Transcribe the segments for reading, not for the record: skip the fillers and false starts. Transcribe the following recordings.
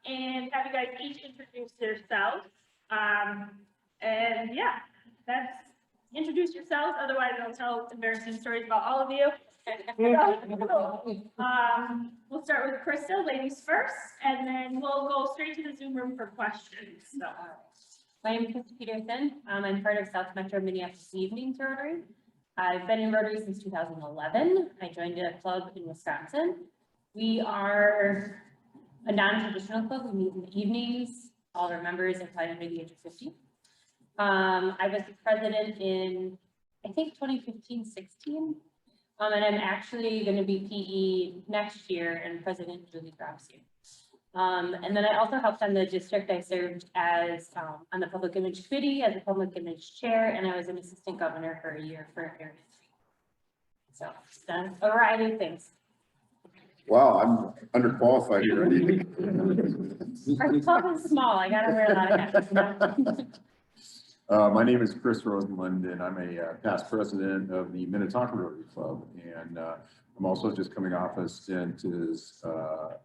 and have you guys each introduce yourselves. And yeah, that's introduce yourselves. Otherwise, I'll tell embarrassing stories about all of you. We'll start with Krista, ladies first, and then we'll go straight to the Zoom room for questions. So, my name is Krista Peterson. I'm part of South Metro Minneapolis Evenings Rotary. I've been in Rotary since 2011. I joined a club in Wisconsin. We are a non-traditional club. We meet in the evenings. All of our members are probably under the age of 50. I was the president in, I think, 2015-16. And I'm actually going to be PE next year, and President Julie grabs you. And then I also helped on the district. I served as on the public image committee as a public image chair, and I was an assistant governor for a year for Area 3. So it's done a variety of things. Wow, I'm underqualified here. Our club is small. I got to wear a lot of hats. My name is Chris Rosenlinden, and I'm a past president of the Minnetonka Rotary Club, and I'm also just coming off a stint as a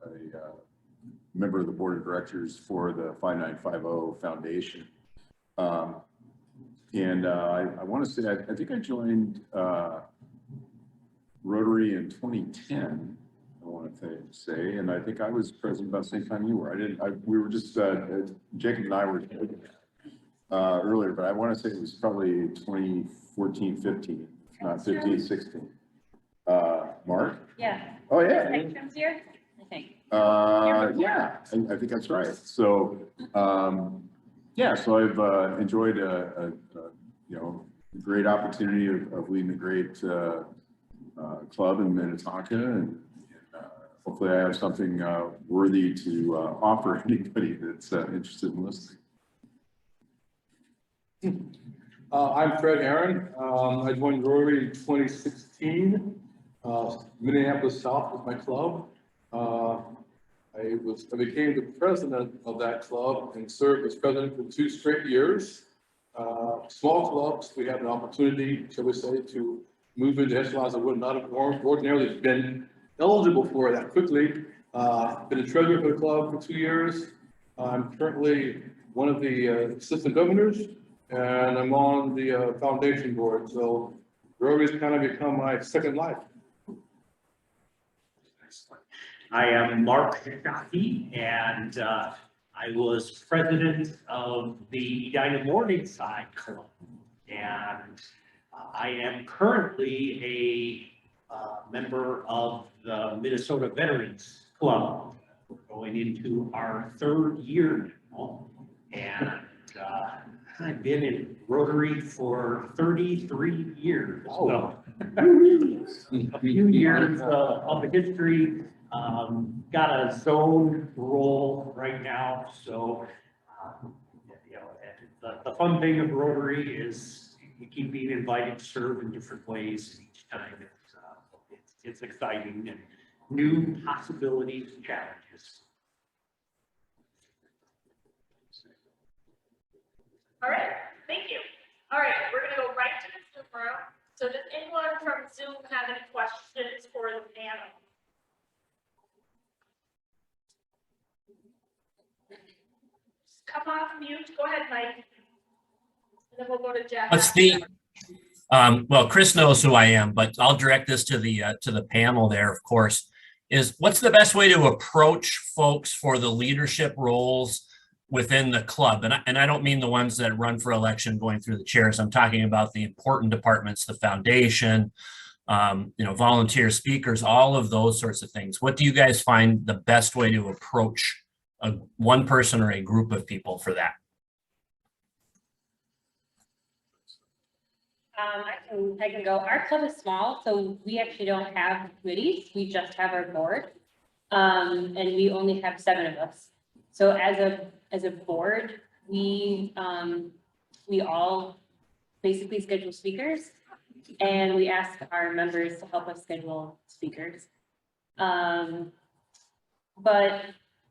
member of the board of directors for the 5950 Foundation. And I want to say, I think I joined Rotary in 2010, I want to say, and I think I was president about the same time you were. We were just, Jacob and I were earlier, but I want to say it was probably 2014, 15, not 15, 16. Mark? Yeah. Oh, yeah. Sanctions here, I think. Yeah, I think that's right. So, yeah, so I've enjoyed a great opportunity of leading a great club in Minnetonka, and hopefully I have something worthy to offer anybody that's interested in listening. I'm Fred Aaron. I joined Rotary in 2016. Minneapolis South was my club. I became the president of that club and served as president for 2 straight years. Small clubs, we have an opportunity, shall we say, to move into echelons that would not have ordinarily been eligible for that quickly. Been a treasurer for the club for 2 years. I'm currently one of the assistant governors, and I'm on the foundation board. So Rotary's kind of become my second life. I am Mark Shockey, and I was president of the Edina Morningside Club, and I am currently a member of the Minnesota Veterans Club. We're going into our 3rd year now, and I've been in Rotary for 33 years. So a few years of the history. Got a zone role right now, so the fun thing of Rotary is you keep being invited to serve in different ways. Each time it's exciting and new possibilities and challenges. all right, thank you. All right, we're gonna go right to the Zoom room. So does anyone from Zoom have any questions for the panel? Come off mute. Go ahead, Mike. And then we'll go to Jeff. What's the, well, Chris knows who I am, but I'll direct this to the panel there, of course, is what's the best way to approach folks for the leadership roles within the club? And I don't mean the ones that run for election going through the chairs. I'm talking about the important departments, the foundation, volunteer speakers, all of those sorts of things. What do you guys find the best way to approach one person or a group of people for that? I can go. Our club is small, so we actually don't have committees. We just have our board, and we only have 7 of us. So as a board, we all basically schedule speakers, and we ask our members to help us schedule speakers. But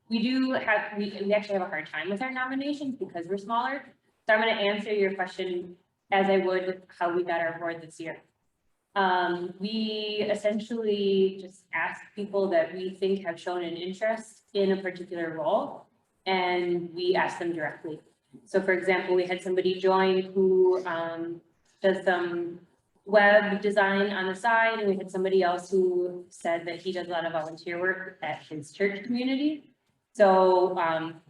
we do have, we actually have a hard time with our nominations because we're smaller. So I'm going to answer your question as I would with how we got our board this year. We essentially just ask people that we think have shown an interest in a particular role, and we ask them directly. So for example, we had somebody join who does some web design on the side, and we had somebody else who said that he does a lot of volunteer work at his church community. So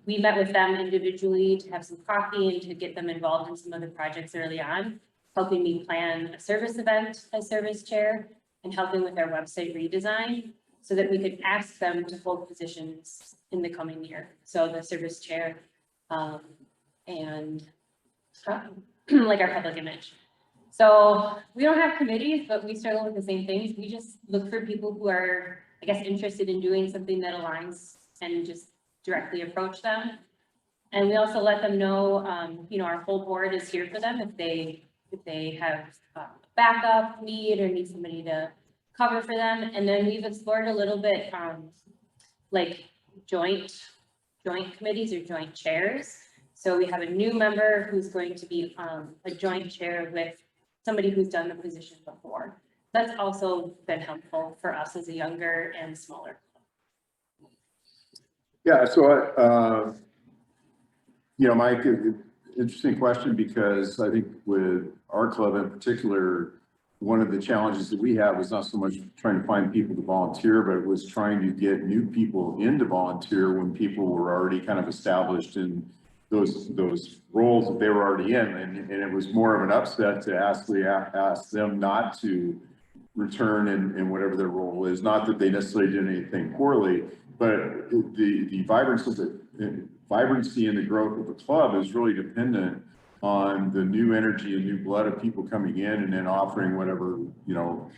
we met with them individually to have some coffee and to get them involved in some of the projects early on, helping me plan a service event as service chair and helping with our website redesign so that we could ask them to hold positions in the coming year. So the service chair and like our public image. So we don't have committees, but we struggle with the same things. We just look for people who are, I guess, interested in doing something that aligns and just directly approach them. And we also let them know, you know, our whole board is here for them if they have backup need or need somebody to cover for them. And then we've explored a little bit like joint committees or joint chairs. So we have a new member who's going to be a joint chair with somebody who's done the position before. That's also been helpful for us as a younger and smaller. Yeah, so, you know, Mike, interesting question, because I think with our club in particular, one of the challenges that we have was not so much trying to find people to volunteer, but it was trying to get new people in to volunteer when people were already kind of established in those roles that they were already in. And it was more of an upset to ask them not to return in whatever their role is. Not that they necessarily did anything poorly, but the vibrancy and the growth of the club is really dependent on the new energy and new blood of people coming in and then offering whatever, you know,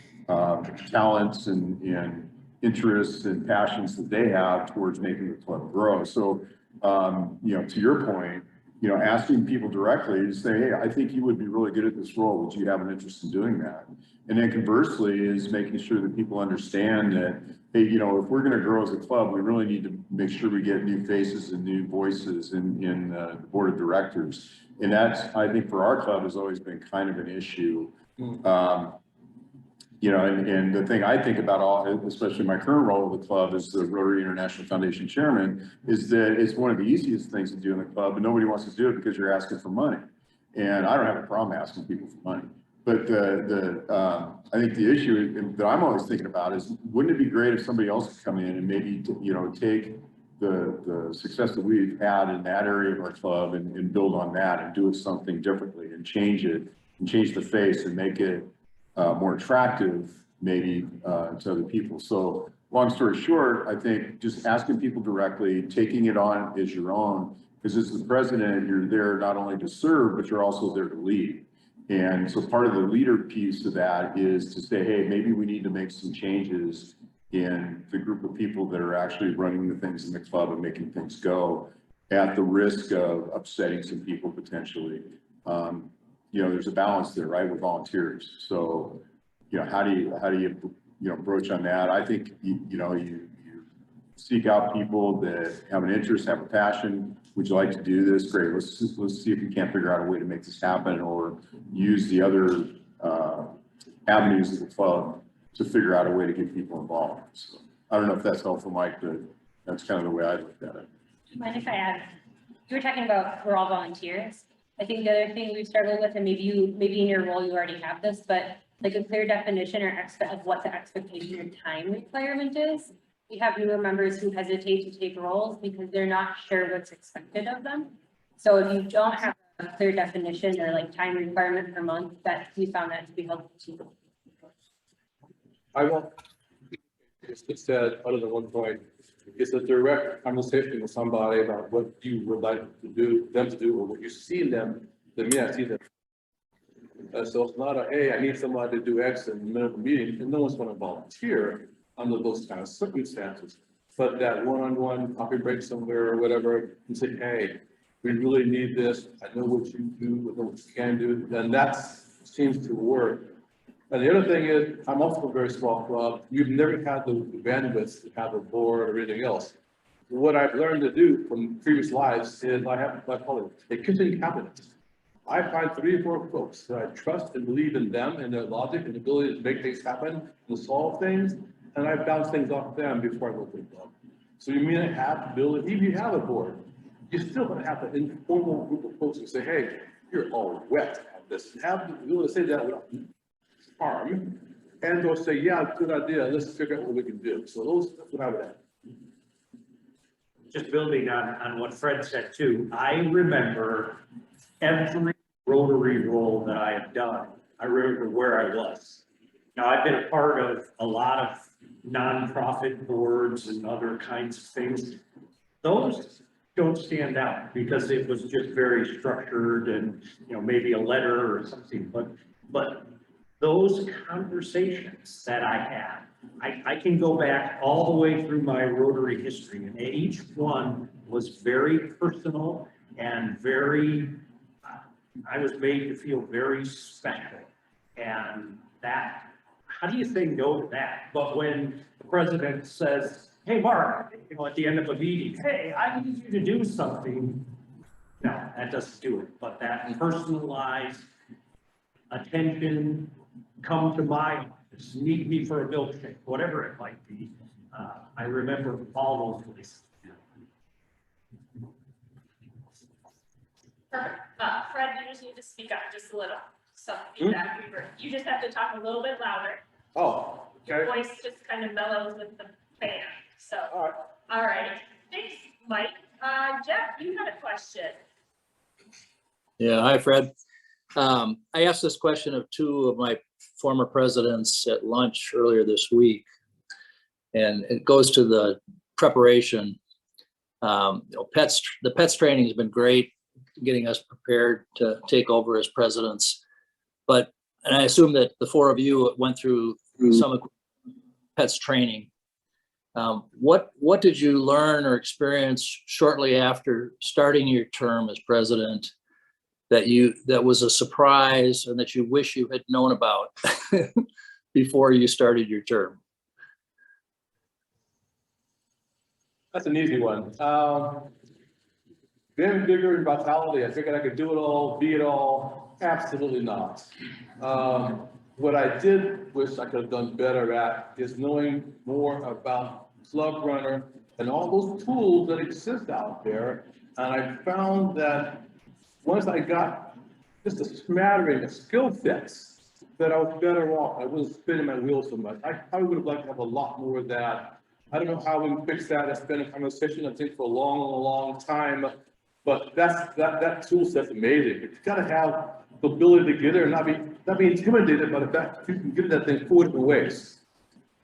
talents and interests and passions that they have towards making the club grow. So, you know, to your point, you know, asking people directly to say, hey, I think you would be really good at this role. Would you have an interest in doing that? And then conversely is making sure that people understand that, hey, you know, if we're going to grow as a club, we really need to make sure we get new faces and new voices in the board of directors. And that's, I think, for our club has always been kind of an issue. You know, and the thing I think about, especially my current role of the club as the Rotary International Foundation chairman, is that it's one of the easiest things to do in the club, but nobody wants to do it because you're asking for money. And I don't have a problem asking people for money. But I think the issue that I'm always thinking about is, wouldn't it be great if somebody else could come in and maybe, you know, take the success that we've had in that area of our club and build on that and do it something differently and change it and change the face and make it more attractive maybe to other people. So long story short, I think just asking people directly, taking it on as your own, because as the president, you're there not only to serve, but you're also there to lead. And so part of the leader piece of that is to say, hey, maybe we need to make some changes in the group of people that are actually running the things in the club and making things go, at the risk of upsetting some people potentially. You know, there's a balance there, right, with volunteers. So, you know, how do you broach on that? I think, you know, you seek out people that have an interest, have a passion. Would you like to do this? Great. Let's see if we can't figure out a way to make this happen, or use the other avenues of the club to figure out a way to get people involved. So I don't know if that's helpful, Mike, but that's kind of the way I looked at it. Do you mind if I add? You were talking about we're all volunteers. I think the other thing we've struggled with, and maybe in your role you already have this, but like a clear definition or of what the expectation or time requirement is. We have newer members who hesitate to take roles because they're not sure what's expected of them. So if you don't have a clear definition or like time requirement per month, that we found that to be helpful too. I won't, it's said, other than one point, it's a direct conversation with somebody about what you would like them to do, or what you see in them, that may not see them. So it's not a, hey, I need somebody to do X in the middle of the meeting, and no one's going to volunteer under those kind of circumstances. But that one-on-one coffee break somewhere or whatever, and say, hey, we really need this. I know what you do, I know what you can do. Then that seems to work. And the other thing is, I'm also a very small club. You've never had the bandwidth to have a board or anything else. What I've learned to do from previous lives is I have, I call it a kitchen cabinet. I find 3 or 4 folks that I trust and believe in them and their logic and ability to make things happen and solve things. And I bounce things off them before I go to the club. So you may not have the ability, even if you have a board, you still gonna have an informal group of folks who say, hey, you're all wet at this. Have them be able to say that without harm. And they'll say, yeah, good idea, let's figure out what we can do. So that's what I would add. Just building on what Fred said too, I remember every Rotary role that I have done. I remember where I was. Now, I've been a part of a lot of nonprofit boards and other kinds of things. Those don't stand out because it was just very structured and, you know, maybe a letter or something, but those conversations that I had, I can go back all the way through my Rotary history, and each one was very personal and very, I was made to feel very special. And that, how do you say no to that? But when the president says, hey, Mark, you know, at the end of a meeting, hey, I need you to do something. No, that doesn't do it. But that personalized attention, come to my office, need me for a milkshake, whatever it might be. I remember all those places. Perfect. Fred, you just need to speak up just a little. Some feedback. You just have to talk a little bit louder. Oh, Your okay. voice just kind of mellows with the fan. So, All right. all right. Thanks, Mike. Jeff, you had a question. Yeah, hi, Fred. I asked this question of two of my former presidents at lunch earlier this week, and it goes to the preparation. You know, the PETS training has been great, getting us prepared to take over as presidents. But, and I assume that the four of you went through some PETS training. What did you learn or experience shortly after starting your term as president that was a surprise and that you wish you had known about before you started your term? That's an easy one. Then vigor and vitality. I figured I could do it all, be it all. Absolutely not. What I did wish I could have done better at is knowing more about Club Runner and all those tools that exist out there. And I found that once I got just a smattering of skill sets, that I was better off. I wasn't spinning my wheels so much. I probably would have liked to have a lot more of that. I don't know how we can fix that. That's been a conversation, I think, for a long time. But that tool set's amazing. You gotta have the ability to get there and not be intimidated by the fact that you can get that thing 4 different ways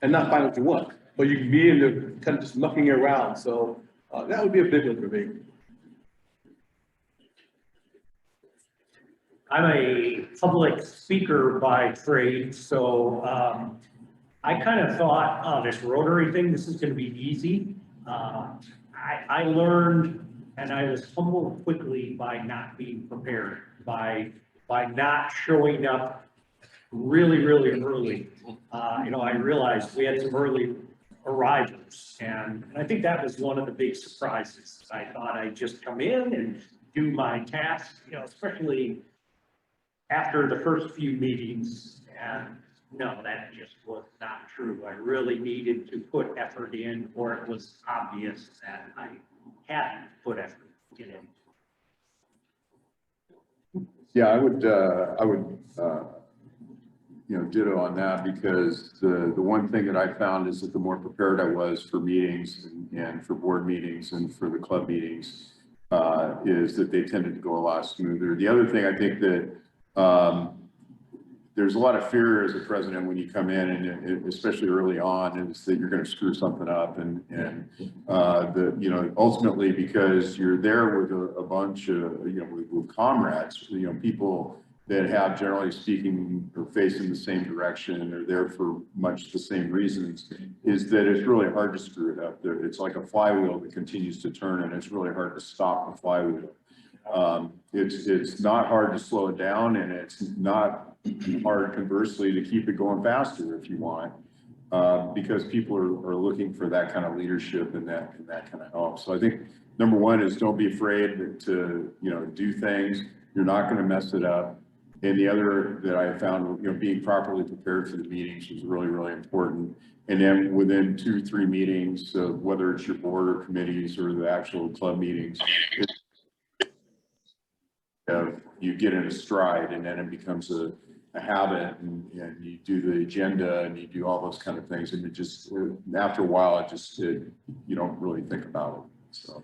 and not find what you want. But you can be in there kind of just mucking around. So that would be a big one for me. I'm a public speaker by trade, so I kind of thought, oh, this Rotary thing, this is going to be easy. I learned, and I was humbled quickly by not being prepared, by not showing up really early. You know, I realized we had some early arrivals, and I think that was one of the big surprises. I thought I'd just come in and do my task, you know, especially after the first few meetings, and no, that just was not true. I really needed to put effort in, or it was obvious that I hadn't put effort in it. Yeah, I would, you know, ditto on that, because the one thing that I found is that the more prepared I was for meetings and for board meetings and for the club meetings, is that they tended to go a lot smoother. The other thing I think that there's a lot of fear as a president when you come in, and especially early on, is that you're going to screw something up, and you know, ultimately, because you're there with a bunch of, you know, with comrades, you know, people that have, generally speaking, are facing the same direction and are there for much the same reasons, is that it's really hard to screw it up. It's like a flywheel that continues to turn, and it's really hard to stop the flywheel. It's not hard to slow it down, and it's not hard, conversely, to keep it going faster if you want, because people are looking for that kind of leadership and that kind of help. So I think number one is don't be afraid to, you know, do things. You're not going to mess it up. And the other that I found, you know, being properly prepared for the meetings was really important. And then within 2 or 3 meetings, whether it's your board or committees or the actual club meetings, you get in a stride and then it becomes a habit and you do the agenda and you do all those kind of things. And it just, after a while, you don't really think about it, so.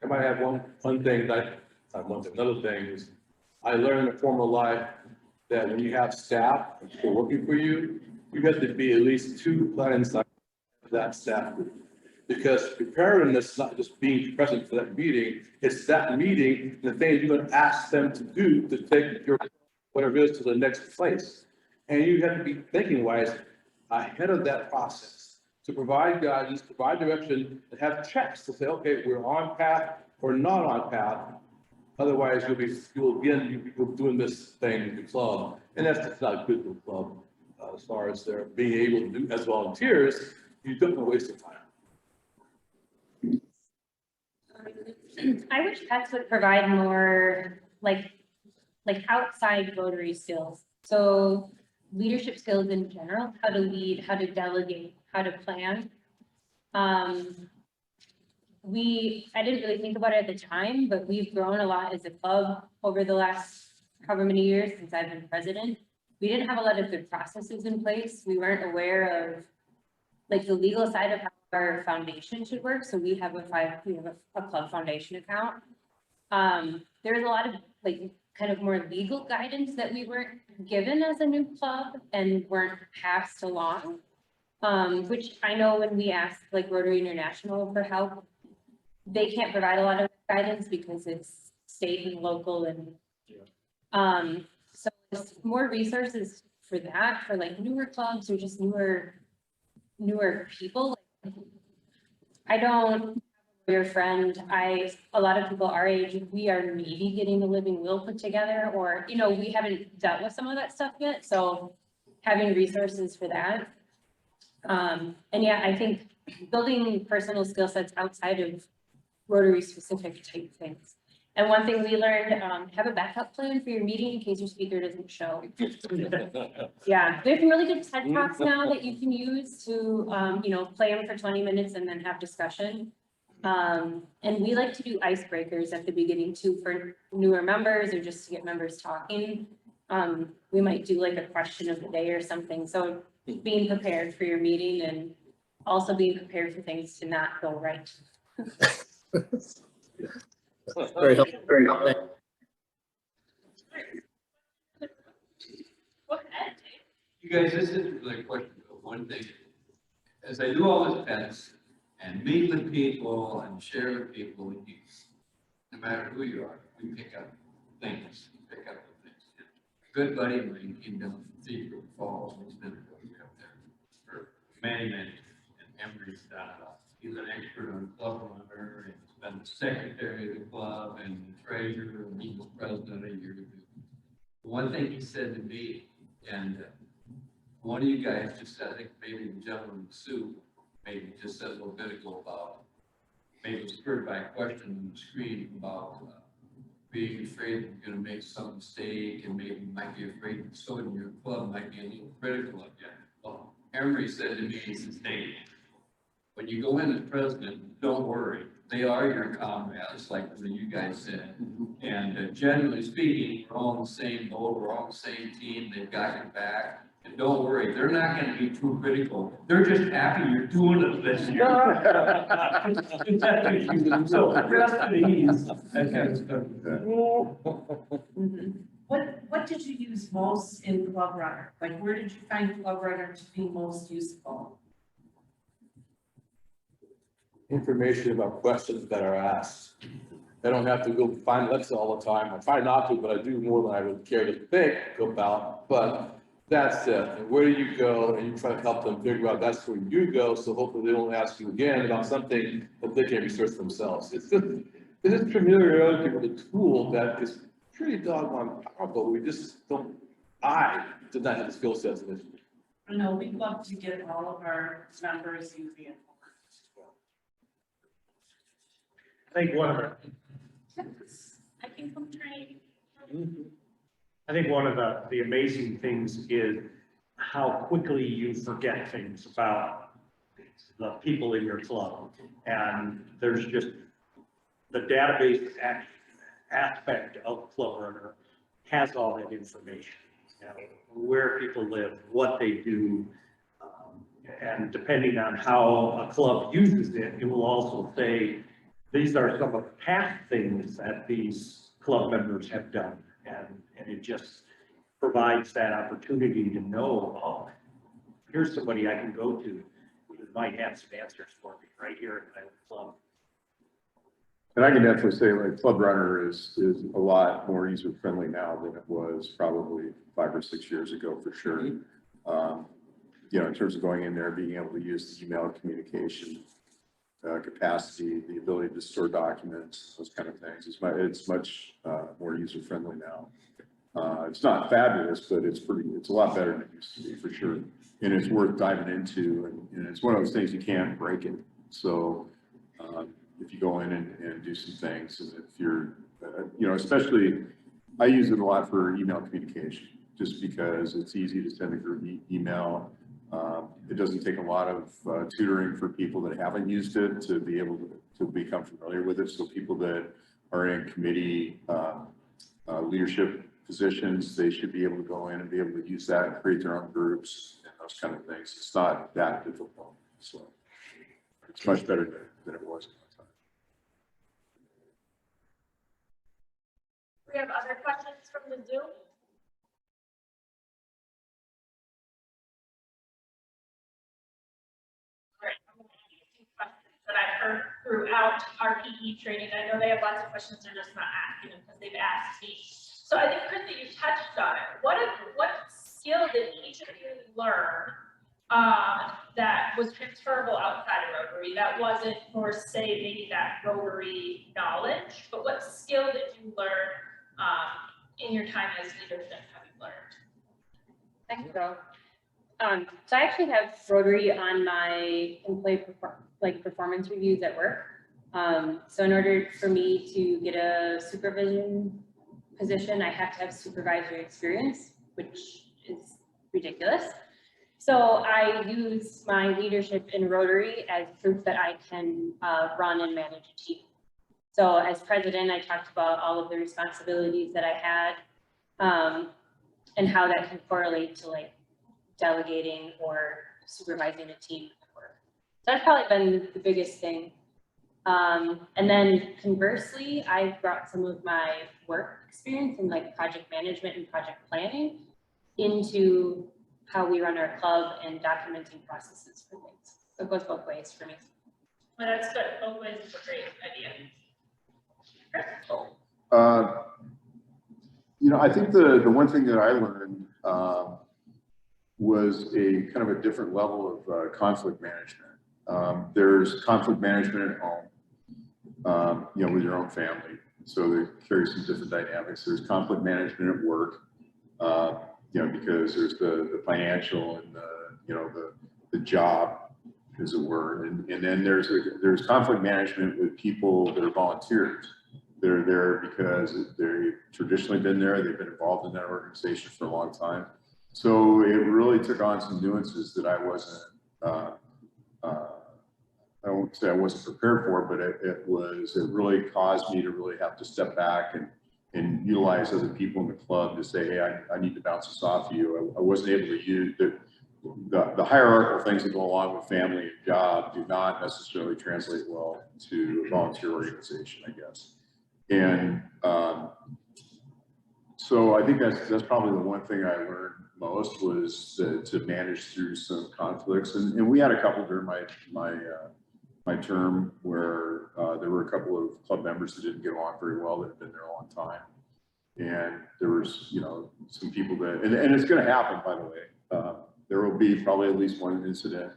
I might have one thing that, another thing is, I learned in formal life that when you have staff who are working for you, you have to be at least 2 planning cycles of that staff. Because preparedness is not just being present for that meeting, it's that meeting, and the things you're gonna ask them to do to take your, whatever it is, to the next place. And you have to be thinking wise ahead of that process, to provide guidance, provide direction, and have checks to say, okay, we're on path or not on path. Otherwise, you'll be doing this thing in the club, and that's just not good for the club. As far as they're being able to do as volunteers, you don't want to waste your time. I wish pets would provide more like outside Rotary skills. So leadership skills in general, how to lead, how to delegate, how to plan. I didn't really think about it at the time, but we've grown a lot as a club over the last however many years since I've been president. We didn't have a lot of good processes in place. We weren't aware of like the legal side of how our foundation should work. So we have a club foundation account. There's a lot of like kind of more legal guidance that we weren't given as a new club and weren't passed along. Which I know when we ask like Rotary International for help, they can't provide a lot of guidance because it's state and local and so it's more resources for that, for like newer clubs or just newer people. I don't, your friend, a lot of people our age, we are maybe getting the living will put together, or, you know, we haven't dealt with some of that stuff yet. So having resources for that. And yeah, I think building personal skill sets outside of Rotary specific type things. And one thing we learned, have a backup plan for your meeting in case your speaker doesn't show. Yeah, there's some really good TED Talks now that you can use to, you know, play them for 20 minutes and then have discussion. And we like to do icebreakers at the beginning too for newer members or just to get members talking. We might do like a question of the day or something. So being prepared for your meeting and also being prepared for things to not go right. Very helpful, very helpful. Go ahead, Dave. You guys, this is really a question of one thing. As I do all this pets and meet with people and share with people, no matter who you are, we pick up things, A good buddy of mine came down from Secret Falls, he's been up there for many, and Emery's he's an expert on club owner, and he's been the secretary of the club and the treasurer, and he was president a year ago. One thing he said to me, and one of you guys just said, I think maybe the gentleman in the suit, maybe just said a little bit ago about, maybe it was spurred by a question on the screen about being afraid that you're going to make some mistake and maybe you might be afraid that someone in your club might be a little critical of you. Well, Emery said to me, he says, Dave, when you go in as president, don't worry. They are your comrades, like you guys said. And generally speaking, we're all in the same boat, we're all the same team, they've got your back. And don't worry, they're not going to be too critical. They're just happy you're doing it this year. So rest at ease. What did you use most in Club Runner? Like, where did you find Club Runner to be most useful? Information about questions that are asked. I don't have to go find lists all the time. I try not to, but I do more than I would care to think about. But that's it. And where do you go? And you try to help them figure out that's where you go. So hopefully they won't ask you again about something that they can research themselves. It's just familiarity with a tool that is pretty doggone powerful. We just don't, I did not have the skill sets in this. No, we'd love to get all of our members using it. I think one of I can come train. the amazing things is how quickly you forget things about the people in your club. And there's just, the database is aspect of Club Runner has all that information. You know, where people live, what they do, and depending on how a club uses it, it will also say, these are some of the past things that these club members have done. And it just provides that opportunity to know, oh, here's somebody I can go to who might have some answers for me right here in my club. And I can definitely say like Club Runner is a lot more user friendly now than it was probably 5 or 6 years ago for sure. You know, in terms of going in there, being able to use the email communication capacity, the ability to store documents, those kind of things. It's much more user friendly now. It's not fabulous, but it's a lot better than it used to be for sure. And it's worth diving into, and it's one of those things you can't break it. So if you go in and do some things, and if you're, you know, especially, I use it a lot for email communication, just because it's easy to send a group email. It doesn't take a lot of tutoring for people that haven't used it to be able to become familiar with it. So people that are in committee leadership positions, they should be able to go in and be able to use that and create their own groups and those kind of things. It's not that difficult. So it's much better than it was at the time. We have other questions from the Zoom? All right, I'm going to ask you a few questions that I've heard throughout our PE training. I know they have lots of questions, they're just not asking them because they've asked me. So I think, Krista, you touched on it. What skill did each of you learn that was transferable outside of Rotary? That wasn't for, say, maybe that Rotary knowledge, but what skill did you learn in your time as leadership have you learned? I can go. So I actually have Rotary on my employee performance reviews at work. So in order for me to get a supervision position, I have to have supervisory experience, which is ridiculous. So I use my leadership in Rotary as proof that I can run and manage a team. So as president, I talked about all of the responsibilities that I had and how that can correlate to like delegating or supervising a team at work. So that's probably been the biggest thing. And then conversely, I brought some of my work experience in like project management and project planning into how we run our club and documenting processes for things. So it goes both ways for me. Well, that's good. Both ways is a great idea. You know, I think the one thing that I learned was a kind of a different level of conflict management. There's conflict management at home, you know, with your own family. So they carry some different dynamics. There's conflict management at work, you know, because there's the financial and you know, the job, as it were. And then there's conflict management with people that are volunteers. They're there because they've traditionally been there. They've been involved in that organization for a long time. So it really took on some nuances that I wasn't, I won't say I wasn't prepared for, but it really caused me to really have to step back and utilize other people in the club to say, hey, I need to bounce this off of you. I wasn't able to use the hierarchical things that go along with family and job do not necessarily translate well to a volunteer organization, I guess. And so I think that's probably the one thing I learned most was to manage through some conflicts. And we had a couple during my term where there were a couple of club members that didn't get along very well that had been there a long time. And there was, you know, some people that, and it's going to happen, by the way. There will be probably at least one incident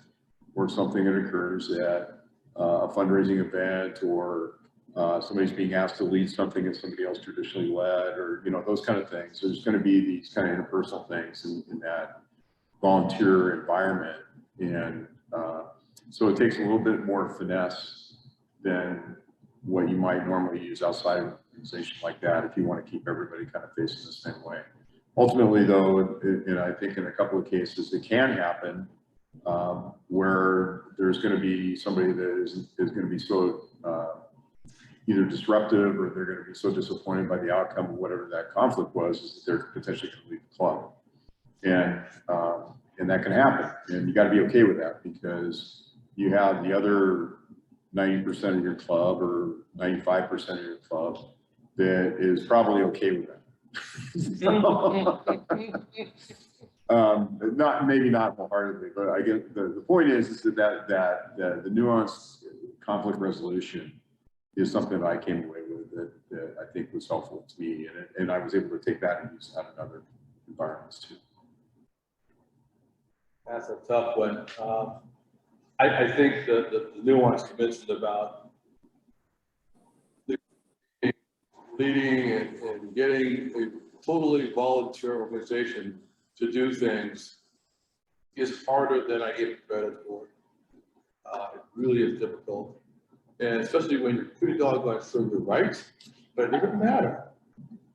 or something that occurs at a fundraising event or somebody's being asked to lead something that somebody else traditionally led, or, you know, those kind of things. There's going to be these kind of interpersonal things in that volunteer environment. And so it takes a little bit more finesse than what you might normally use outside of an organization like that if you want to keep everybody kind of facing the same way. Ultimately, though, and I think in a couple of cases it can happen where there's going to be somebody that is going to be so either disruptive or they're going to be so disappointed by the outcome of whatever that conflict was, is that they're potentially going to leave the club. And that can happen. And you got to be okay with that, because you have the other 90% of your club or 95% of your club that is probably okay with that. Maybe not wholeheartedly, but I get the point is that the nuanced conflict resolution is something that I came away with that I think was helpful to me, and I was able to take that and use that in other environments too. That's a tough one. I think the nuance you mentioned about leading and getting a totally volunteer organization to do things is harder than I give credit for. It really is difficult. And especially when you're pretty doggone sure you're right, but it doesn't matter.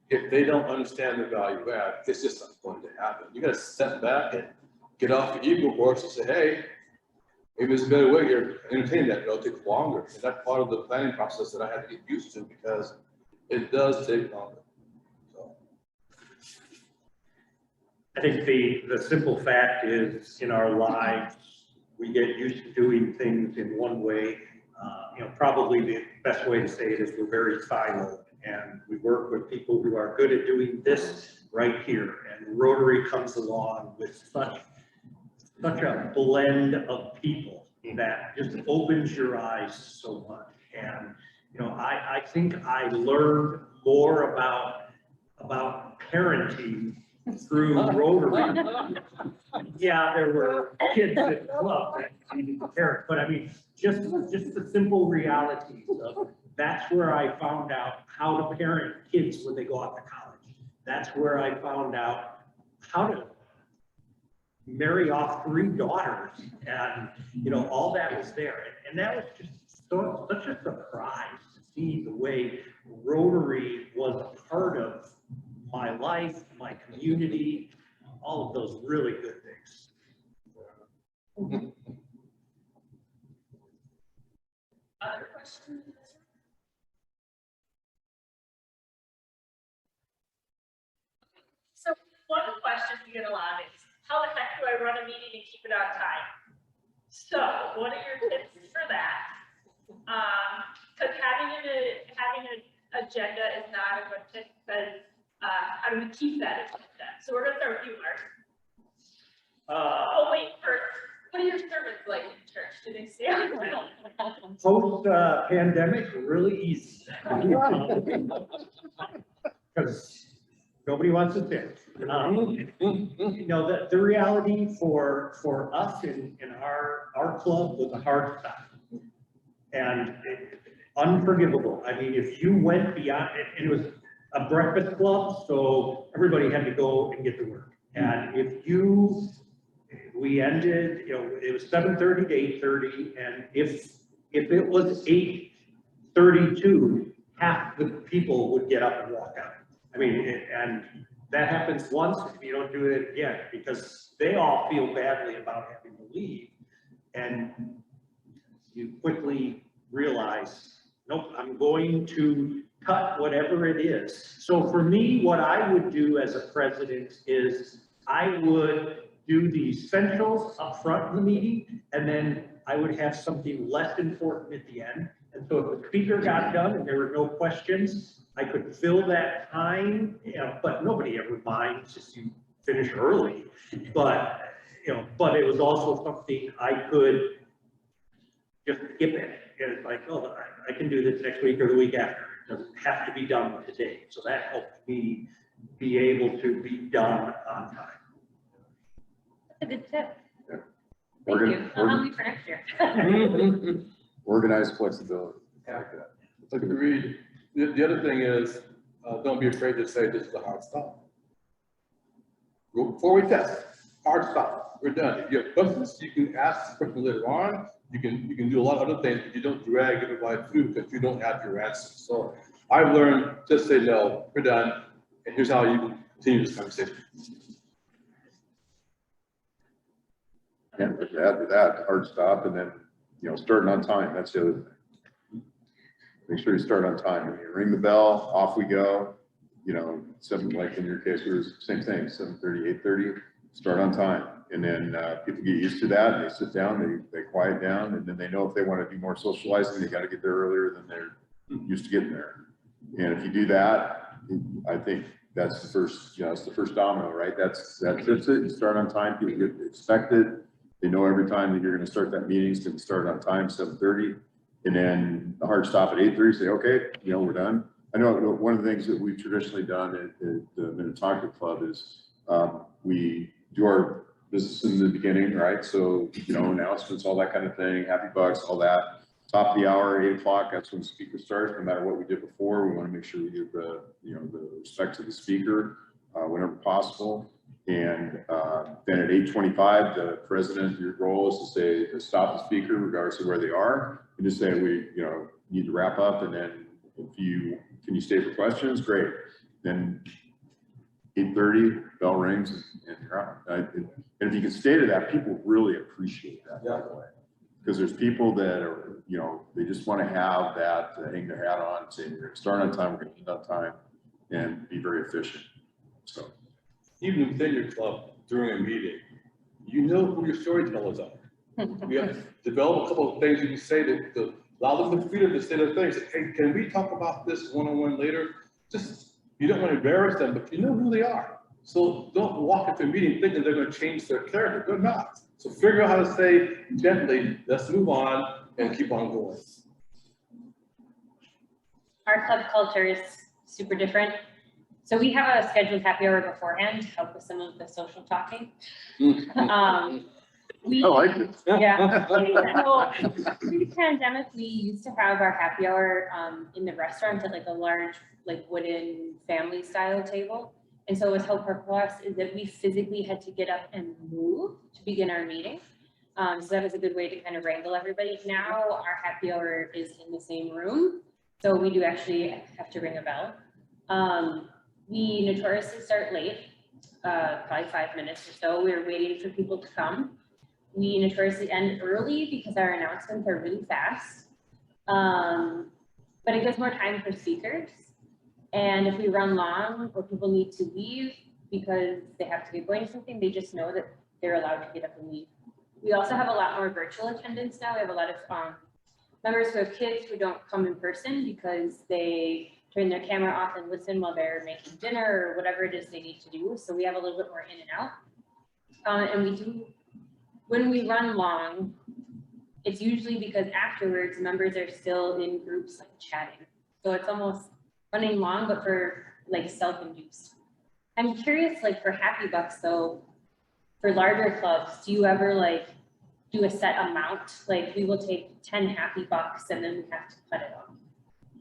If they don't understand the value add, it's just not going to happen. You gotta step back and get off the ego horse and say, hey, maybe there's a better way here. Entertain that, it'll take longer. And that's part of the planning process that I had to get used to, because it does take longer. So. I think the simple fact is, in our lives, we get used to doing things in one way. Probably the best way to say it is we're very siloed, and we work with people who are good at doing this right here. And Rotary comes along with such a blend of people that just opens your eyes so much. And I think I learned more about parenting through Rotary. Yeah, there were kids at the club that needed to parent, but I mean, just the simple realities of that's where I found out how to parent kids when they go off to college. That's where I found out how to marry off 3 daughters, and all that was there. And that was just such a surprise to see the way Rotary was a part of my life, my community, all of those really good things. Other questions? So one of the questions we get a lot is, how the heck do I run a meeting and keep it on time? So what are your tips for that? Because having an agenda is not a good tip, because how do we keep that agenda? So we're gonna start with you, Mark. Oh wait, first, what are your sermons like in church? Do they stay on? Post pandemic, really easy. Because nobody wants to sit. The reality for us in our club was a hard stop. And unforgivable. I mean, if you went beyond it, and it was a breakfast club, so everybody had to go and get to work. And we ended, it was 7:30 to 8:30, and if it was 8:32, half the people would get up and walk out. I mean, and that happens once, if you don't do it again, because they all feel badly about having to leave. And you quickly realize, nope, I'm going to cut whatever it is. So for me, what I would do as a president is I would do the essentials up front in the meeting, and then I would have something less important at the end. And so if the speaker got done and there were no questions, I could fill that time, but nobody ever minds if you finish early. But, but it was also something I could just skip it. It's like, oh, I can do this next week or the week after. It doesn't have to be done today. So that helped me be able to be done on time. That's a good tip. Yeah. Thank you. I'll help you for next year. Organized flexibility. I like that. Agreed. The other thing is, don't be afraid to say this is a hard stop. Before we test, hard stop. We're done. If you have questions, you can ask the question later on. You can do a lot of other things, but you don't drag everybody through because you don't have your answers. So I've learned just say no, we're done, and here's how you continue this conversation. And to add to that, hard stop, and then, starting on time, that's the other thing. make sure you start on time. When you ring the bell, off we go. You know, seven, like in your case, it was same thing, 7:30, 8:30, start on time. And then people get used to that, and they sit down, they quiet down, and then they know if they want to do more socializing, they got to get there earlier than they're used to getting there. And if you do that, I think that's the first, you know, it's the first domino, right? That's it. You start on time, people get expected. They know every time that you're going to start that meeting, it's going to start on time, 7:30. And then the hard stop at 8:30, say, okay, you know, we're done. I know one of the things that we've traditionally done at the Minnetonka Club is we do our business in the beginning, right? So, you know, announcements, all that kind of thing, happy bucks, all that. Top of the hour, 8 o'clock, that's when the speaker starts. No matter what we did before, we want to make sure we give the, you know, the respect to the speaker whenever possible. And then at 8:25, the president, your role is to say, stop the speaker regardless of where they are, and just say, we, you know, need to wrap up. And then can you stay for questions? Great. Then 8:30, bell rings, and you're out. And if you can stay to that, people really appreciate that, by the way. Because there's people that are, you know, they just want to have that, hang their hat on, say, we're going to start on time, we're going to end on time, and be very efficient. So, Even within your club, during a meeting, you know who your storytellers are. You have to develop a couple of things you can say to allow them the freedom to say their things. Hey, can we talk about this one-on-one later? Just, you don't want to embarrass them, but you know who they are. So don't walk into a meeting thinking they're going to change their character. They're not. So figure out how to say gently, let's move on and keep on going. Our club culture is super different. So we have a scheduled happy hour beforehand to help with some of the social talking. I like it. Yeah. So pre-pandemic, we used to have our happy hour in the restaurant at like a large, like wooden family style table. And so what's helpful for us is that we physically had to get up and move to begin our meeting. So that was a good way to kind of wrangle everybody. Now our happy hour is in the same room. So we do actually have to ring a bell. We notoriously start late, probably 5 minutes or so. We're waiting for people to come. We notoriously end early because our announcements are really fast. But it gives more time for speakers. And if we run long or people need to leave because they have to get going to something, they just know that they're allowed to get up and leave. We also have a lot more virtual attendance now. We have a lot of members who have kids who don't come in person because they turn their camera off and listen while they're making dinner or whatever it is they need to do. So we have a little bit more in and out. And we do, when we run long, it's usually because afterwards members are still in groups like chatting. So it's almost running long, but for like self-induced. I'm curious, like for Happy Bucks though, for larger clubs, do you ever like do a set amount? Like we will take 10 Happy Bucks and then we have to cut it off.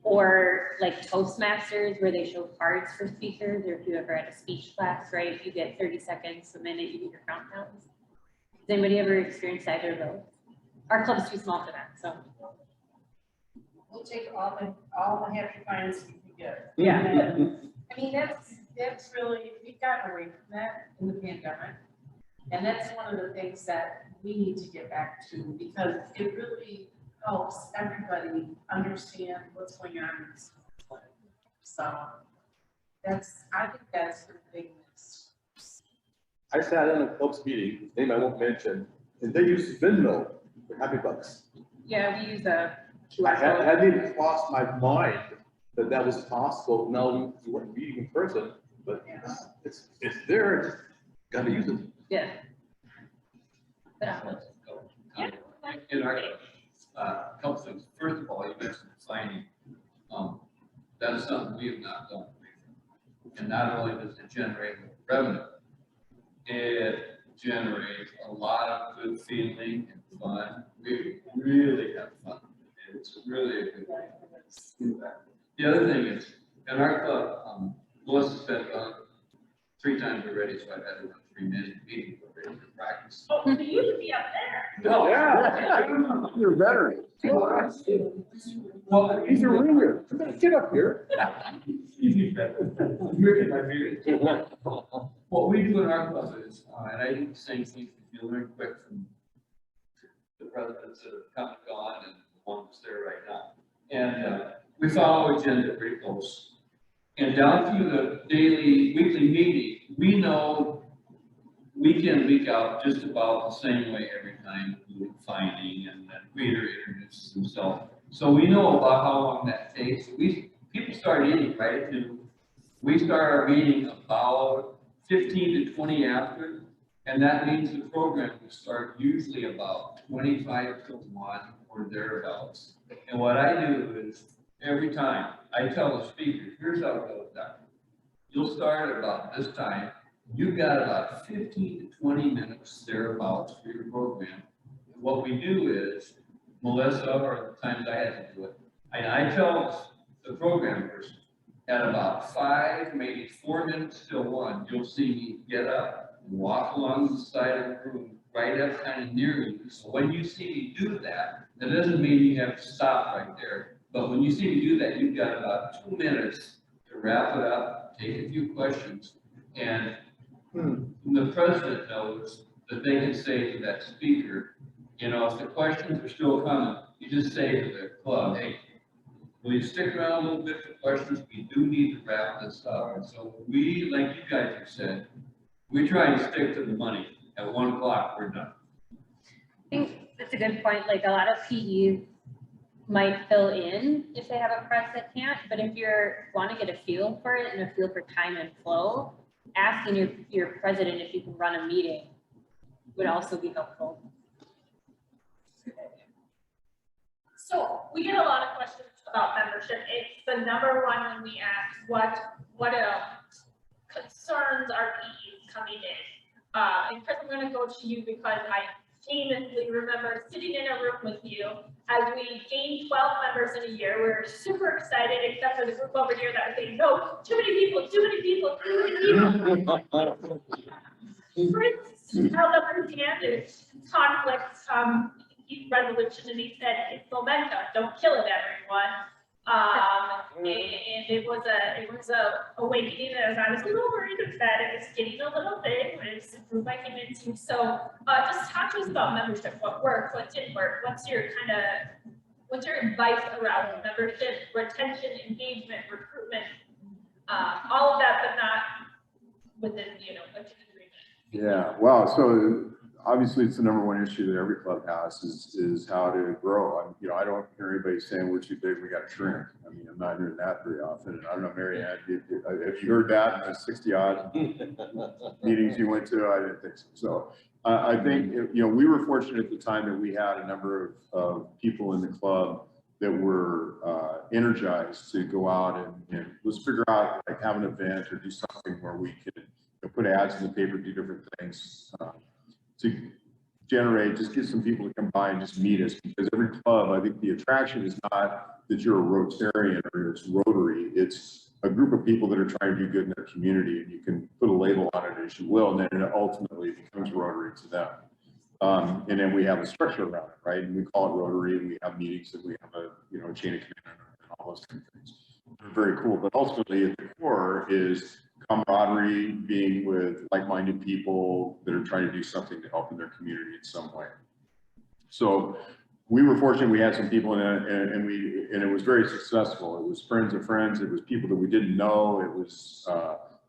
Or like Toastmasters where they show cards for speakers, or if you ever had a speech class, right? You get 30 seconds, a minute, you get your countdowns. Has anybody ever experienced either of those? Our club's too small for that, so. We'll take all the happy finds we can get. Yeah. I mean, that's really, we got away from that in the pandemic. And that's one of the things that we need to get back to, because it really helps everybody understand what's going on in this place. So I think that's the big miss. I sat in a club's meeting, name I won't mention, and they used Venmo for Happy Bucks. Yeah, we use a QR I code. hadn't even crossed my mind that was possible. Now we weren't meeting in person, but it's there. Got to use it. Yeah. In our, couple things. First of all, you mentioned signing. That is something we have not done. And not only does it generate revenue, it generates a lot of good feeling and fun. We really have fun. It's really a good way to do that. The other thing is, in our club, Melissa's been 3 times already, so I've had a 3-minute meeting already to practice. Oh, so you should be up there. No, Yeah. You're better. well, He's a ringer. Get up here. What we do in our club is, and I do the same thing, if you learn quick from the presidents that have come and gone and the one that's there right now. And we follow agenda very close. And down through the weekly meeting, we know week in, week out, just about the same way every time, finding and then reader introduces himself. So we know about how long that takes. People start eating right at noon. We start our meeting about 15 to 20 after, and that means the program will start usually about 25 to 1 or thereabouts. And what I do is, every time, I tell the speaker, here's how it goes down. You'll start about this time. You've got about 15 to 20 minutes thereabouts for your program. And what we do is, Melissa, or the times I had to do it, I tell the programmers, at about 5, maybe 4 minutes till 1, you'll see me get up and walk along the side of the room, right up kind of near you. So when you see me do that, that doesn't mean you have to stop right there. But when you see me do that, you've got about 2 minutes to wrap it up, take a few questions, and the president knows that they can say to that speaker, you know, if the questions are still coming, you just say to the club, hey, will you stick around a little bit for questions? We do need to wrap this up. And so we, like you guys have said, we try and stick to the money. At 1 o'clock, we're done. I think that's a good point. Like, a lot of PEs might fill in if they have a press that can't, but if you're want to get a feel for it and a feel for time and flow, asking your president if you can run a meeting would also be helpful. So we get a lot of questions about membership. It's the number one when we ask what concerns our PEs coming in. And Chris, I'm going to go to you because I famously remember sitting in a room with you as we gained 12 members in a year. We were super excited, except for the group over here that was saying, no, too many people, too many people, too many people. Chris held up his hand in conflict, resolution, and he said, it's momentum, don't kill it, everyone. And it was a awakening as I was a little worried that it was getting a little big, but it's the group I came into. So just talk to us about membership, what worked, what didn't work, what's your advice around membership, retention, engagement, recruitment, all of that, but not within, what's your agreement? Yeah, well, so obviously it's the number one issue that every club has is how to grow. I don't hear anybody saying we're too big, we got to shrink. I mean, I'm not hearing that very often. And I don't know, Mary Ann, have you heard that in the 60 odd meetings you went to? I didn't think so. So I think, we were fortunate at the time that we had a number of people in the club that were energized to go out and let's figure out, like, have an event or do something where we could put ads in the paper, do different things. To generate, just get some people to come by and just meet us, because every club, I think the attraction is not that you're a Rotarian or it's Rotary, it's a group of people that are trying to do good in their community, and you can put a label on it as you will, and then it ultimately becomes Rotary to them. And then we have a structure around it, right? And we call it Rotary, and we have meetings that we have a chain of command and all those kind of things. They're very cool, but ultimately at the core is camaraderie, being with like-minded people that are trying to do something to help in their community in some way. So we were fortunate, we had some people in it, and it was very successful. It was friends of friends, it was people that we didn't know, it was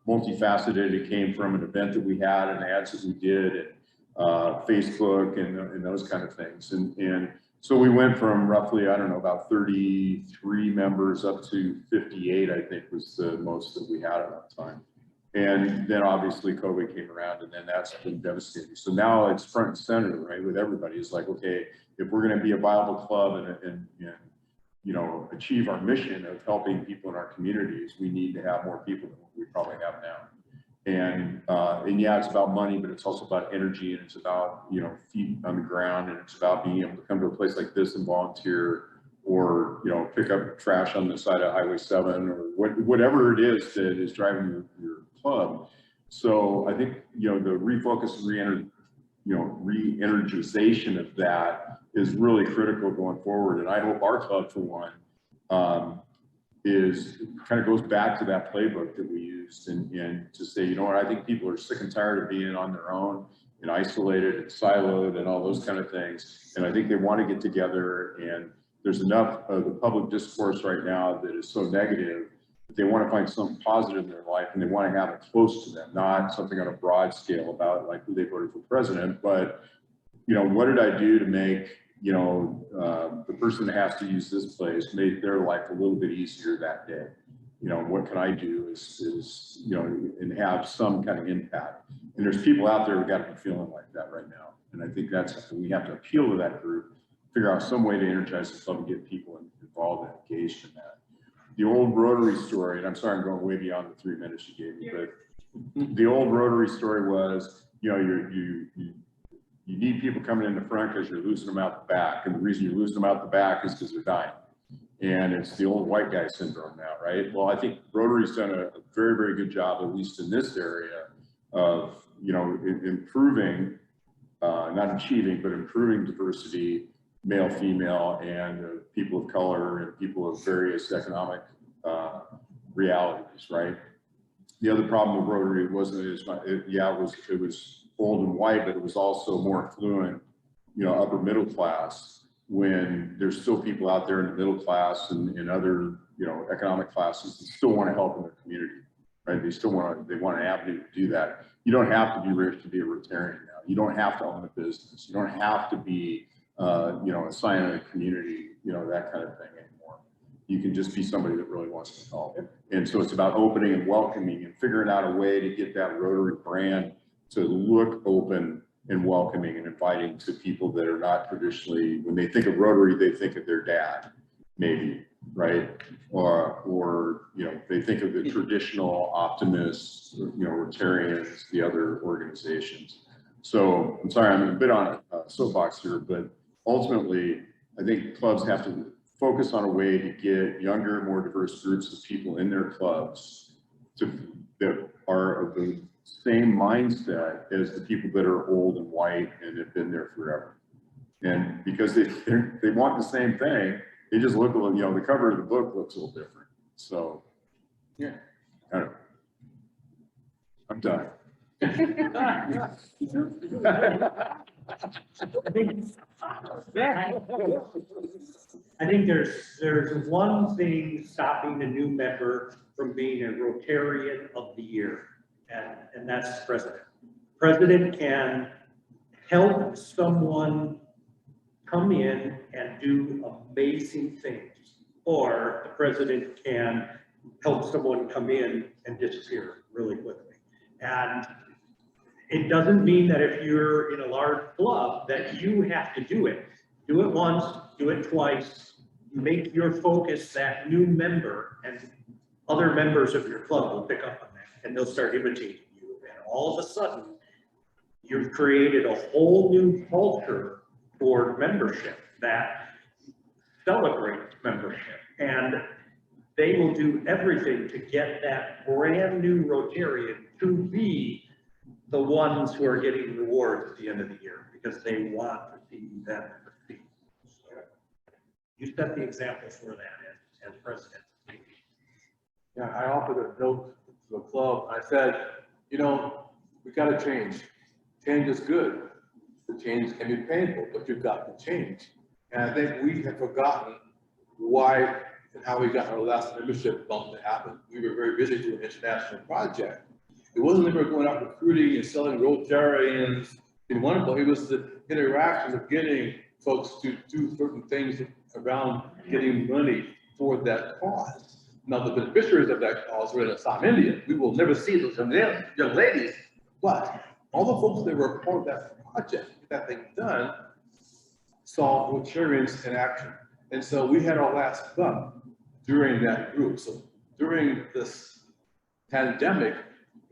multifaceted. It came from an event that we had and ads that we did, and Facebook and those kind of things. And so we went from roughly, I don't know, about 33 members up to 58, I think was the most that we had at that time. And then obviously COVID came around, and then that's been devastating. So now it's front and center, right, with everybody. It's like, okay, if we're going to be a viable club and achieve our mission of helping people in our communities, we need to have more people than we probably have now. And yeah, it's about money, but it's also about energy, and it's about, feet on the ground, and it's about being able to come to a place like this and volunteer, or, pick up trash on the side of Highway 7, or whatever it is that is driving your club. So I think, the refocus and re-energization of that is really critical going forward. And I hope our club, for one, kind of goes back to that playbook that we used, and to say, I think people are sick and tired of being on their own and isolated and siloed and all those kind of things. And I think they want to get together and there's enough of the public discourse right now that is so negative that they want to find something positive in their life and they want to have it close to them, not something on a broad scale about like who they voted for president, but you know, what did I do to make, you know, the person that has to use this place, make their life a little bit easier that day? You know, what can I do is, you know, and have some kind of impact. And there's people out there who got to be feeling like that right now. And I think that's, we have to appeal to that group, figure out some way to energize the club and get people involved and engaged in that. The old Rotary story, and I'm sorry, I'm going way beyond the 3 minutes you gave me, but the old Rotary story was, you know, you need people coming in the front because you're losing them out the back. And the reason you're losing them out the back is because they're dying. And it's the old white guy syndrome now, right? Well, I think Rotary's done a very, very good job, at least in this area, of, you know, improving, not achieving, but improving diversity, male, female, and people of color and people of various economic realities, right? The other problem with Rotary wasn't as much, it was old and white, but it was also more affluent, you know, upper middle class, when there's still people out there in the middle class and other, you know, economic classes that still want to help in their community, right? They still want an avenue to do that. You don't have to be rich to be a Rotarian now. You don't have to own a business. You don't have to be, you know, a sign in a community, you know, that kind of thing anymore. You can just be somebody that really wants to help. And so it's about opening and welcoming and figuring out a way to get that Rotary brand to look open and welcoming and inviting to people that are not traditionally, when they think of Rotary, they think of their dad, maybe, right? Or you know, they think of the traditional optimists, you know, Rotarians, the other organizations. So I'm sorry, I'm a bit on a soapbox here, but ultimately, I think clubs have to focus on a way to get younger, more diverse groups of people in their clubs that are of the same mindset as the people that are old and white and have been there forever. And because they want the same thing, they just look a little, you know, the cover of the book looks a little different. So, yeah, I don't know. I'm done. I think there's one thing stopping a new member from being a Rotarian of the Year, and that's the president. President can help someone come in and do amazing things, or the president can help someone come in and disappear really quickly. And it doesn't mean that if you're in a large club that you have to do it. Do it once, do it twice, make your focus that new member, and other members of your club will pick up on that and they'll start imitating you. And all of a sudden, you've created a whole new culture for membership that celebrates membership. And they will do everything to get that brand new Rotarian to be the ones who are getting rewards at the end of the year because they want to see them succeed. So you set the example for that as president. Yeah, I offered a note to the club. I said, you know, we got to change. Change is good. The change can be painful, but you've got to change. And I think we have forgotten why and how we got our last membership bump to happen. We were very busy doing an international project. It wasn't that we were going out recruiting and selling Rotarians in wonderful. It was the interaction of getting folks to do certain things around getting money for that cause. Now, the beneficiaries of that cause were in Assam, India. We will never see those young ladies, but all the folks that were part of that project, get that thing done, saw Rotarians in action. And so we had our last bump during that group. So during this pandemic,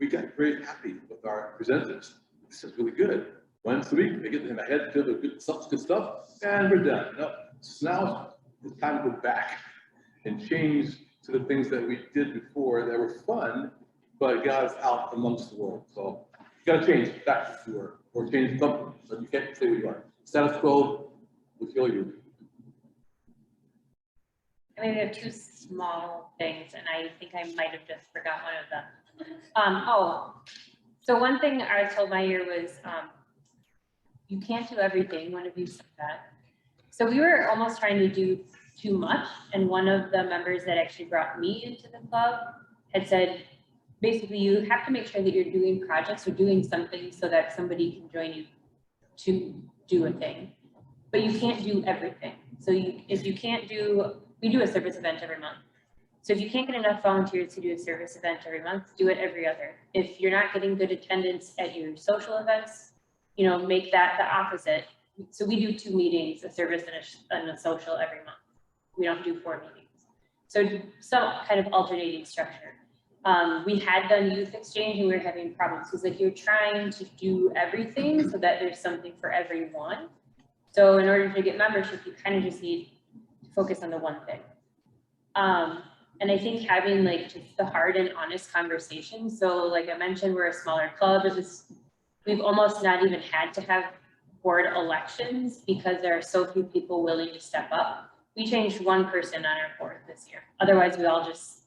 we got very happy with our presenters. This is really good. Once a week, they get in my head, feel the good stuff, and we're done. No, so now it's time to go back and change to the things that we did before that were fun, but got us out amongst the world. So you got to change back to work or change something. So you can't stay where you are. Status quo will kill you. I mean, there are two small things, and I think I might have just forgot one of them. So one thing I told my year was, you can't do everything. One of you said that. So we were almost trying to do too much. And one of the members that actually brought me into the club had said, basically, you have to make sure that you're doing projects or doing something so that somebody can join you to do a thing. But you can't do everything. So if you can't do, we do a service event every month. So if you can't get enough volunteers to do a service event every month, do it every other. If you're not getting good attendance at your social events, make that the opposite. So we do 2 meetings, a service and a social every month. We don't do 4 meetings. So some kind of alternating structure. We had done youth exchange and we were having problems because like you're trying to do everything so that there's something for everyone. So in order to get membership, you kind of just need to focus on the one thing. And I think having like just the hard and honest conversation. So like I mentioned, we're a smaller club. We've almost not even had to have board elections because there are so few people willing to step up. We changed 1 person on our board this year. Otherwise, we all just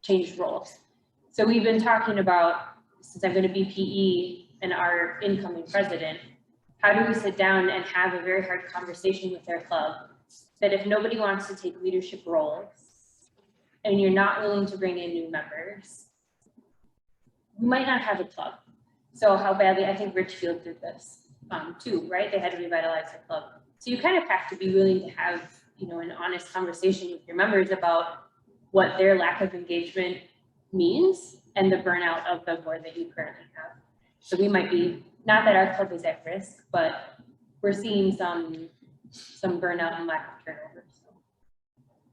changed roles. So we've been talking about, since I'm going to be PE and our incoming president, how do we sit down and have a very hard conversation with our club that if nobody wants to take leadership roles and you're not willing to bring in new members, we might not have a club. So how badly, I think Richfield did this too, right? They had to revitalize their club. So you kind of have to be willing to have, an honest conversation with your members about what their lack of engagement means and the burnout of the board that you currently have. So we might be, not that our club is at risk, but we're seeing some burnout and lack of turnover. So.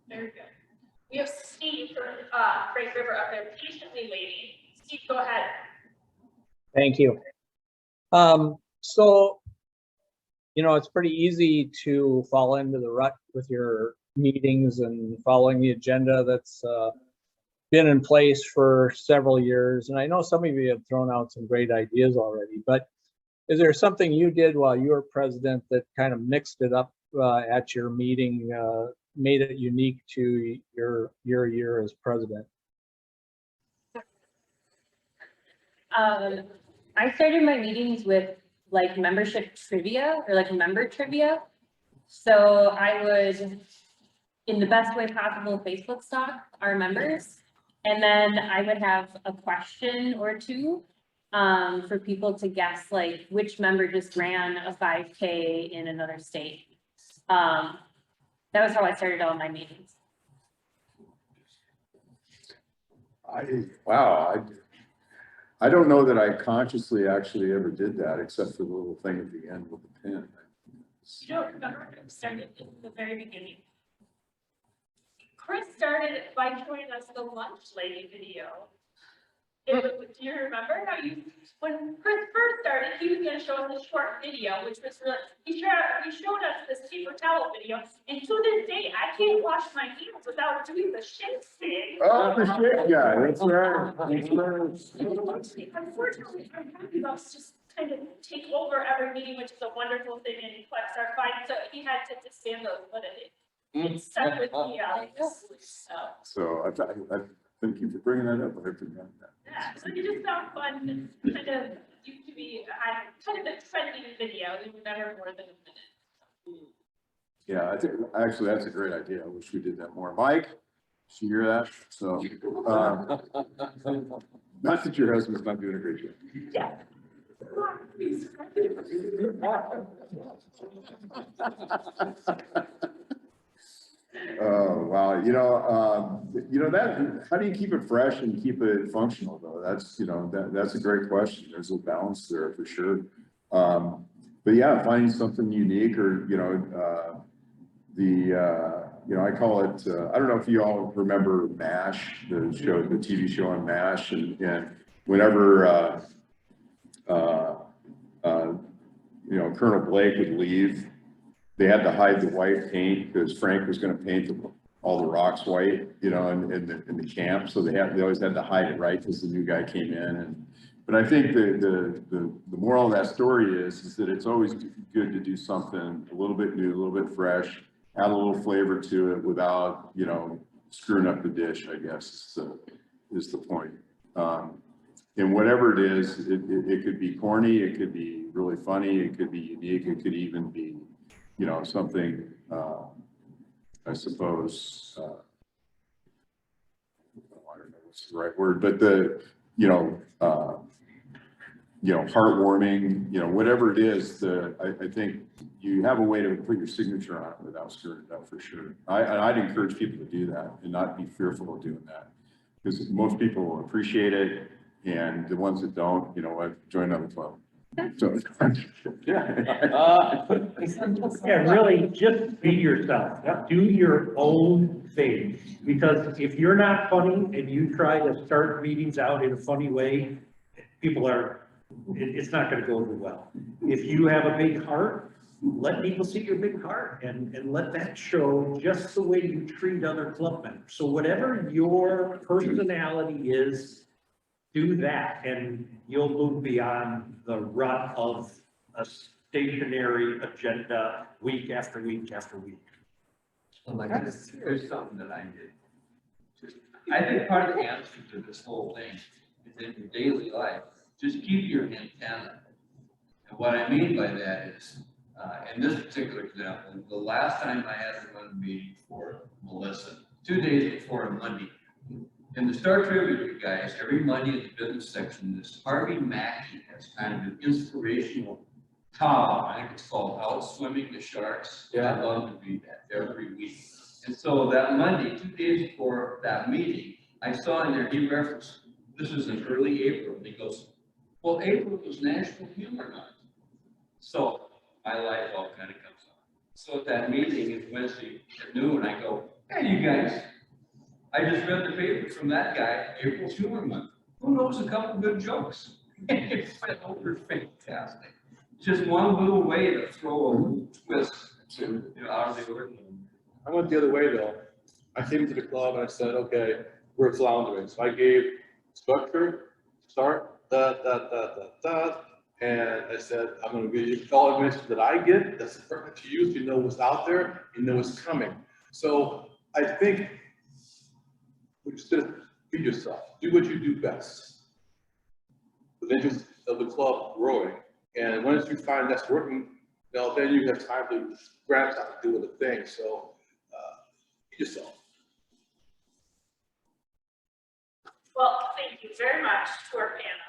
Very good. We have Steve from Great River up there patiently waiting. Steve, go ahead. Thank you. So, it's pretty easy to fall into the rut with your meetings and following the agenda that's been in place for several years. And I know some of you have thrown out some great ideas already, but is there something you did while you were president that kind of mixed it up at your meeting, made it unique to your year as president? I started my meetings with like membership trivia or like member trivia. So I would, in the best way possible, Facebook stalk our members. And then I would have a question or 2 for people to guess like which member just ran a 5K in another state. That was how I started all my meetings. I don't know that I consciously actually ever did that, except for the little thing at the end with the pin. You don't remember it started in the very beginning. Chris started by showing us the lunch lady video. Do you remember how when Chris first started, he was going to show us a short video, which was really, he showed us this paper towel video, and to this day, I can't wash my hands without doing the shit thing. Oh, the shit guy, that's right. Unfortunately, our county boss just kind of take over every meeting, which is a wonderful thing, and collects our fines, so he had to dismantle it. It stuck with me, So I thank you for bringing that up. I forgot that. Yeah, so you just found fun, kind of, used to be kind of a trending video, they were never more than a minute. Yeah, I think actually that's a great idea. I wish we did that more. Mike, did you hear that? So, not that your husband's not doing a great job. Yeah. Oh, wow. That, how do you keep it fresh and keep it functional though? That's, that's a great question. There's a balance there for sure. But yeah, finding something unique or, I call it, I don't know if you all remember MASH, the TV show on MASH, and whenever, Colonel Blake would leave, they had to hide the white paint because Frank was going to paint all the rocks white, in the camp. So they always had to hide it, right? Because the new guy came in. But I think the moral of that story is that it's always good to do something a little bit new, a little bit fresh, add a little flavor to it without, screwing up the dish, I guess is the point. And whatever it is, it could be corny, it could be really funny, it could be unique, it could even be, something I suppose, I don't know what's the right word, but heartwarming, whatever it is, I think you have a way to put your signature on it without screwing it up for sure. I'd encourage people to do that and not be fearful of doing that, because most people will appreciate it, and the ones that don't, I've joined on the club. So, Yeah. Yeah, really, just be yourself. Do your own thing. Because if you're not funny and you try to start meetings out in a funny way, it's not gonna go over well. If you have a big heart, let people see your big heart and let that show just the way you treat other club members. So whatever your personality is, do that, and you'll move beyond the rut of a stationary agenda week after week after week. Well, like, here's something that I did. I think part of the answer to this whole thing is in your daily life, just keep your antenna. And what I mean by that is, in this particular example, the last time I had to run a meeting for Melissa, 2 days before a Monday. In the Star Tribune, guys, every Monday in the business section, this Harvey Mackey has kind of an inspirational column. I think it's called Out Swimming the Sharks. Yeah. I love to read that every week. And so that Monday, 2 days before that meeting, I saw in there, he referenced, this was in early April, and he goes, well, April was National Humor Month. So my light bulb kind of comes on. So at that meeting is Wednesday at noon, I go, hey, you guys, I just read the paper from that guy, April's Humor Month. Who knows a couple good jokes? They're fantastic. Just one little way to throw a little twist out of the ordinary. I went the other way though. I came to the club and I said, okay, we're floundering. So I gave structure, start, and I said, I'm gonna give you all information that I get, that's pertinent to you, so you know what's out there, you know what's coming. So I think we just be yourself, do what you do best. The interest of the club growing, and once you find that's working, then you have time to grab something, do other things. So be yourself. Well, thank you very much to our panel.